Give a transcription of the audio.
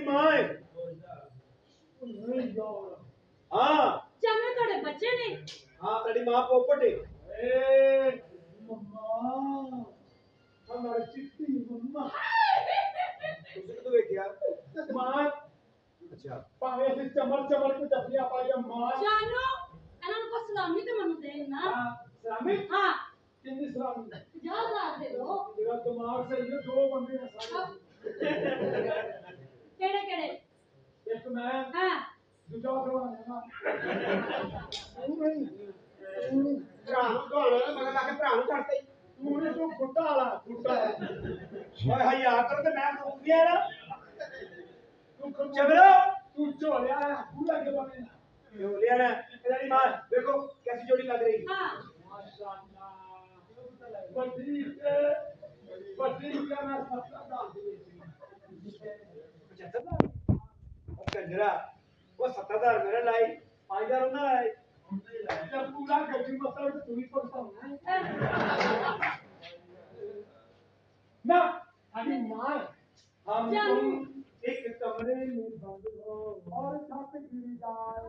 तेरी मां है। हाँ जाने थोड़े बच्चे ने हाँ तेरी मां पोपट है। हमारी चिट्ठी मम्मा तुझे तो देख यार। मां अच्छा पावे से चमर चमर के टपलियां पाया मां जानो अनन को सलामी तो मनु दे ना सलामी हाँ कितनी सलामी जा दे दो तेरा दिमाग से ये दो बंदे हैं सारे केड़े केड़े एक मैं हाँ दूसरा थोड़ा है ना ਭਰਾ ਨੂੰ ਢੋਲ ਮਗਰ ਲਾ ਕੇ ਭਰਾ ਨੂੰ ਕਰਤਾ ਹੀ। तूने तो गुट्टा वाला गुट्टा ਓਏ ਹਾਈ ਆ ਕਰ ਤੇ ਮੈਂ ਰੁਕ ਗਿਆ ਨਾ। तू ਚਬਰਾ तू झोलिया है पूरा के बने यो लिया ना तेरी मां देखो कैसी जोड़ी लग रही। हाँ माशाल्लाह बड़ी का मैं सबका डाल दूँ 75 कंजरा वो 70,000 मेरा लाई 5,000 उन्हें लाई। जब पूरा गड्डी मतलब तू ही पड़ता हूँ ना अभी माँ हम तुम एक कमरे में बंद हो और छत गिर जाए